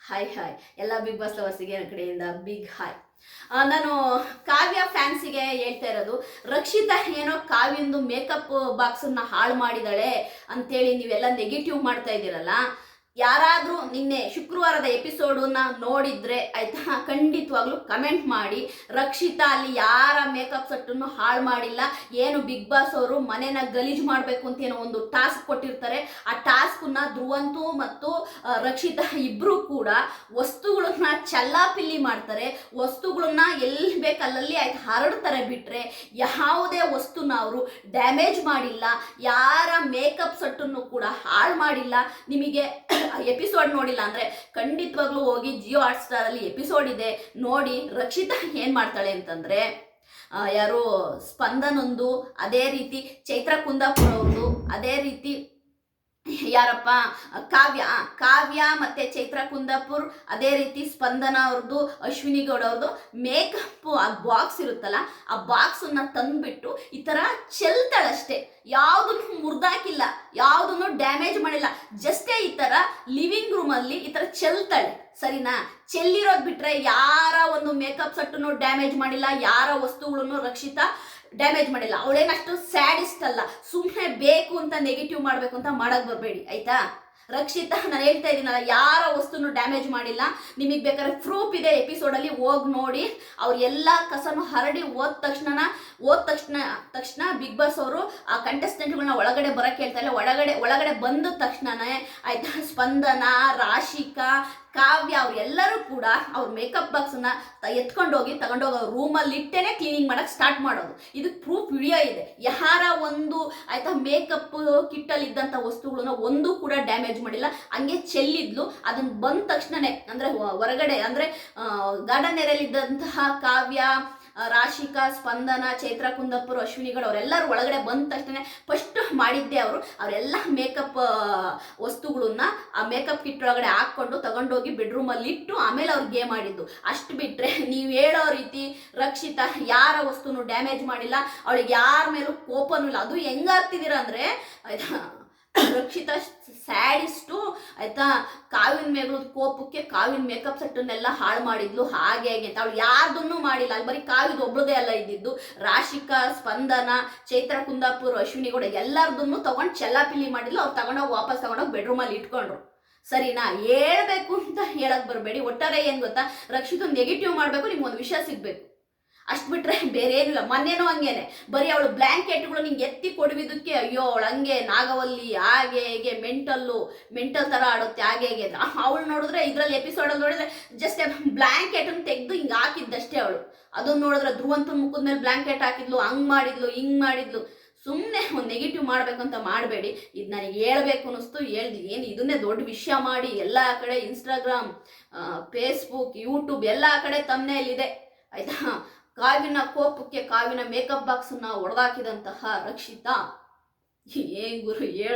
Hi hi ಎಲ್ಲ big boss ಲವರ್ಸಿಗೆ ನನ್ನ ಕಡೆಯಿಂದ ಬಿಗ್ ಹಾಯ್. ನಾನು ಕಾವ್ಯ ಫ್ಯಾನ್ಸಿಗೆ ಹೇಳ್ತಾ ಇರೋದು, ರಕ್ಷಿತಾ ಏನೋ ಕಾವ್ಯಂದು ಮೇಕಪ್ ಬಾಕ್ಸನ್ನ ಹಾಳು ಮಾಡಿದಾಳೆ ಅಂತೇಳಿ ನೀವೆಲ್ಲ ನೆಗೆಟಿವ್ ಮಾಡ್ತಾ ಇದ್ದೀರಲ್ಲ. ಯಾರಾದರೂ ನಿನ್ನೆ ಶುಕ್ರವಾರದ ಎಪಿಸೋಡನ್ನ ನೋಡಿದ್ರೆ ಆಯ್ತಾ, ಖಂಡಿತವಾಗ್ಲೂ ಕಮೆಂಟ್ ಮಾಡಿ. ರಕ್ಷಿತಾ ಅಲ್ಲಿ ಯಾರ ಮೇಕಪ್ ಸೆಟ್ಟನ್ನು ಹಾಳು ಮಾಡಿಲ್ಲ. ಏನು ಬಿಗ್ ಬಾಸ್ ಅವರು ಮನೆನ ಗಲೀಜು ಮಾಡಬೇಕು ಅಂತ ಏನೋ ಒಂದು ಟಾಸ್ಕ್ ಕೊಟ್ಟಿರ್ತಾರೆ. ಆ ಟಾಸ್ಕನ್ನ ಧ್ರುವಂತು ಮತ್ತು ರಕ್ಷಿತಾ ಇಬ್ಬರು ಕೂಡ ವಸ್ತುಗಳನ್ನ ಚಲ್ಲಾಪಿಲ್ಲಿ ಮಾಡ್ತಾರೆ. ವಸ್ತುಗಳನ್ನ ಎಲ್ಲಿ ಬೇಕಲ್ಲಲ್ಲಿ ಆಯ್ತು ಹರಡ್ತಾರೆ. ಬಿಟ್ರೆ ಯಾವುದೇ ವಸ್ತುನ ಅವರು ಡ್ಯಾಮೇಜ್ ಮಾಡಿಲ್ಲ. ಯಾರ ಮೇಕಪ್ ಸೆಟ್ಟನ್ನು ಕೂಡ ಹಾಳು ಮಾಡಿಲ್ಲ. ನಿಮಗೆ ಎಪಿಸೋಡ್ ನೋಡಿಲ್ಲ ಅಂದ್ರೆ ಖಂಡಿತವಾಗ್ಲೂ ಹೋಗಿ ಜಿಯೋ ಹಾಟ್ಸ್ಟಾರ್ ಅಲ್ಲಿ ಎಪಿಸೋಡ್ ಇದೆ ನೋಡಿ. ರಕ್ಷಿತಾ ಏನ್ ಮಾಡ್ತಾಳೆ ಅಂತಂದ್ರೆ, ಯಾರು ಸ್ಪಂದನ್ ಒಂದು, ಅದೇ ರೀತಿ ಚೈತ್ರ ಕುಂದಾಪುರ ಅವ್ರದ್ದು, ಅದೇ ರೀತಿ ಯಾರಪ್ಪ ಕಾವ್ಯ ಮತ್ತೆ ಚೈತ್ರ ಕುಂದಾಪುರ್, ಅದೇ ರೀತಿ ಸ್ಪಂದನ ಅವ್ರದ್ದು, ಅಶ್ವಿನಿ ಗೌಡ ಅವ್ರದ್ದು ಮೇಕಪ್ ಆ ಬಾಕ್ಸ್ ಇರುತ್ತಲ್ಲ, ಆ ಬಾಕ್ಸನ್ನ ತಂದ್ಬಿಟ್ಟು ಈ ತರ ಚೆಲ್ತಾಳಷ್ಟೇ. ಯಾವುದನ್ನು ಮುರಿದಾಕಿಲ್ಲ, ಯಾವುದನ್ನು ಡ್ಯಾಮೇಜ್ ಮಾಡಿಲ್ಲ. ಜಸ್ಟೇ ಈ ತರ ಲಿವಿಂಗ್ ರೂಮ್ ಅಲ್ಲಿ ಈ ತರ ಚೆಲ್ತಾಳೆ, ಸರಿನಾ? ಚೆಲ್ಲಿರೋದು ಬಿಟ್ರೆ ಯಾರ ಒಂದು ಮೇಕಪ್ ಸೆಟ್ಟನ್ನು ಡ್ಯಾಮೇಜ್ ಮಾಡಿಲ್ಲ. ಯಾರ ವಸ್ತುಗಳನ್ನು ರಕ್ಷಿತಾ ಡ್ಯಾಮೇಜ್ ಮಾಡಿಲ್ಲ. ಅವಳೇನಷ್ಟು ಸ್ಯಾಡಿಸ್ಟ್ ಅಲ್ಲ. ಸುಮ್ಮನೆ ಬೇಕು ಅಂತ ನೆಗೆಟಿವ್ ಮಾಡಬೇಕು ಅಂತ ಮಾಡಕ್ ಬರಬೇಡಿ ಆಯ್ತಾ. ರಕ್ಷಿತಾ ನಾನು ಹೇಳ್ತಾ ಇದ್ದೀನಲ್ಲ, ಯಾರ ವಸ್ತುನು ಡ್ಯಾಮೇಜ್ ಮಾಡಿಲ್ಲ. ನಿಮಗೆ ಬೇಕಾದ್ರೆ ಪ್ರೂಫ್ ಇದೆ, ಎಪಿಸೋಡಲ್ಲಿ ಹೋಗಿ ನೋಡಿ. ಅವ್ರು ಎಲ್ಲ ಕಸನು ಹರಡಿ ಹೋದ ತಕ್ಷಣ ಬಿಗ್ ಬಾಸ್ ಅವರು ಆ ಕಂಟೆಸ್ಟೆಂಟ್ಗಳನ್ನ ಒಳಗಡೆ ಬರಕ್ಕೆ ಹೇಳ್ತಾರೆ. ಒಳಗಡೆ ಬಂದ ತಕ್ಷಣನೇ ಆಯ್ತಾ, ಸ್ಪಂದನ, ರಾಶಿಕಾ, ಕಾವ್ಯ ಅವರೆಲ್ಲರೂ ಕೂಡ ಅವ್ರ ಮೇಕಪ್ ಬಾಕ್ಸನ್ನ ತಗೊಂಡೋಗಿ ಅವ್ರ ರೂಮಲ್ಲಿ ಇಟ್ಟೇನೆ ಕ್ಲೀನಿಂಗ್ ಮಾಡಕ್ಕೆ ಸ್ಟಾರ್ಟ್ ಮಾಡೋದು. ಇದಕ್ಕೆ ಪ್ರೂಫ್ ವಿಡಿಯೋ ಇದೆ. ಯಾರ ಒಂದು ಆಯ್ತಾ ಮೇಕಪ್ ಕಿಟ್ಟಲ್ಲಿ ಇದ್ದಂಥ ವಸ್ತುಗಳನ್ನ ಒಂದು ಕೂಡ ಡ್ಯಾಮೇಜ್ ಮಾಡಿಲ್ಲ. ಹಂಗೆ ಚೆಲ್ಲಿದ್ಲು. ಅದನ್ನ ಬಂದ ತಕ್ಷಣನೇ ಅಂದ್ರೆ ಹೊರಗಡೆ ಅಂದ್ರೆ ಗಾರ್ಡನ್ ಏರಿಯಲ್ಲಿ ಇದ್ದಂತಹ ಕಾವ್ಯ, ರಾಶಿಕಾ, ಸ್ಪಂದನ, ಚೈತ್ರ ಕುಂದಾಪುರ್, ಅಶ್ವಿನಿಗಳು ಅವರೆಲ್ಲರೂ ಒಳಗಡೆ ಬಂದ ತಕ್ಷಣ ಫಸ್ಟ್ ಮಾಡಿದ್ದೆ ಅವರೆಲ್ಲ ಮೇಕಪ್ ವಸ್ತುಗಳನ್ನ ಆ ಮೇಕಪ್ ಕಿಟ್ ಒಳಗಡೆ ಹಾಕ್ಕೊಂಡು ತಗೊಂಡೋಗಿ ಬೆಡ್ರೂಮಲ್ಲಿ ಇಟ್ಟು ಆಮೇಲೆ ಅವ್ರು ಗೇಮ್ ಮಾಡಿದ್ದು. ಅಷ್ಟು ಬಿಟ್ಟರೆ ನೀವು ಹೇಳೋ ರೀತಿ ರಕ್ಷಿತಾ ಯಾರ ವಸ್ತುನು ಡ್ಯಾಮೇಜ್ ಮಾಡಿಲ್ಲ. ಅವಳಿಗೆ ಯಾರ ಮೇಲೂ ಕೋಪನೂ ಇಲ್ಲ. ಅದು ಹೆಂಗಾಗ್ತಿದ್ದೀರ ಅಂದರೆ ಆಯ್ತಾ, ರಕ್ಷಿತಾ ಸ್ಯಾಡಿಸ್ಟು ಆಯ್ತಾ, ಕಾವಿನ ಮೇಲೂ ಕೋಪಕ್ಕೆ ಕಾವಿನ ಮೇಕಪ್ ಸೆಟ್ಟನ್ನೆಲ್ಲ ಹಾಳು ಮಾಡಿದ್ಲು. ಹಾಗೆ ಅಂತ ಅವಳು ಯಾರ್ದನ್ನೂ ಮಾಡಿಲ್ಲ. ಅಲ್ಲಿ ಬರೀ ಕಾವಿದ ಒಬ್ಳದೇ ಅಲ್ಲ ಇದ್ದಿದ್ದು. ರಾಶಿಕಾ, ಸ್ಪಂದನ, ಚೈತ್ರ ಕುಂದಾಪುರ್, ಅಶ್ವಿನಿ ಕೂಡ ಎಲ್ಲರದನ್ನು ತಗೊಂಡು ಚೆಲ್ಲಾಪಿಲ್ಲಿ ಮಾಡಿದ್ಲು. ಅವ್ರು ತಗೊಂಡೋಗಿ ವಾಪಸ್ ತಗೊಂಡೋಗಿ ಬೆಡ್ರೂಮಲ್ಲಿ ಇಟ್ಕೊಂಡ್ರು. ಸರಿನಾ? ಹೇಳ್ಬೇಕು ಅಂತ ಹೇಳಕ್ ಬರಬೇಡಿ. ಒಟ್ಟಾರೆ ಏನು ಗೊತ್ತಾ, ರಕ್ಷಿತ ನೆಗೆಟಿವ್ ಮಾಡಬೇಕು, ನಿಮ್ಗೊಂದು ವಿಷಯ ಸಿಗ್ಬೇಕು. ಅಷ್ಟು ಬಿಟ್ರೆ ಬೇರೆ ಏನಿಲ್ಲ. ಮೊನ್ನೆನೂ ಹಂಗೇನೆ, ಬರೀ ಅವಳು ಬ್ಲ್ಯಾಂಕೆಟ್ಗಳು ನಿಂಗೆ ಎತ್ತಿ ಕೊಡುವಿದ್ದಕ್ಕೆ ಅಯ್ಯೋ ಅವಳು ಹಂಗೆ ನಾಗವಲ್ಲಿ ಹಾಗೆ ಹೇಗೆ ಮೆಂಟಲ್ ಥರ ಆಡುತ್ತೆ ಹಾಗೆ ಹೇಗೆ ಅಂತ. ಅವಳು ನೋಡಿದ್ರೆ ಇದರಲ್ಲಿ ಎಪಿಸೋಡಲ್ಲಿ ನೋಡಿದ್ರೆ ಜಸ್ಟ್ ಬ್ಲ್ಯಾಂಕೆಟನ್ನು ತೆಗೆದು ಹಿಂಗೆ ಹಾಕಿದ್ದಷ್ಟೇ ಅವಳು. ಅದನ್ನು ನೋಡಿದ್ರೆ ಧ್ರುವಂತನ ಮುಖದ ಮೇಲೆ ಬ್ಲ್ಯಾಂಕೆಟ್ ಹಾಕಿದ್ಲು, ಹಂಗೆ ಮಾಡಿದ್ಲು ಹಿಂಗೆ ಮಾಡಿದ್ಲು. ಸುಮ್ಮನೆ ಒಂದು ನೆಗೆಟಿವ್ ಮಾಡಬೇಕಂತ ಮಾಡಬೇಡಿ. ಇದು ನನಗೆ ಹೇಳ್ಬೇಕು ಅನ್ನಿಸ್ತು, ಹೇಳ್ದು. ಏನು ಇದನ್ನೇ ದೊಡ್ಡ ವಿಷಯ ಮಾಡಿ ಎಲ್ಲ ಕಡೆ ಇನ್ಸ್ಟಾಗ್ರಾಮ್, ಫೇಸ್ಬುಕ್, ಯೂಟ್ಯೂಬ್ ಎಲ್ಲ ಕಡೆ ತಮ್ಮನೇಲಿದೆ ಆಯ್ತಾ. ಕಾವಿನ ಕೋಪಕ್ಕೆ ಕಾವಿನ ಮೇಕಪ್ ಬಾಕ್ಸನ್ನ ಹೊಡೆದಾಕಿದಂತಹ ರಕ್ಷಿತಾ ಏನ್ ಗುರು ಹೇಳ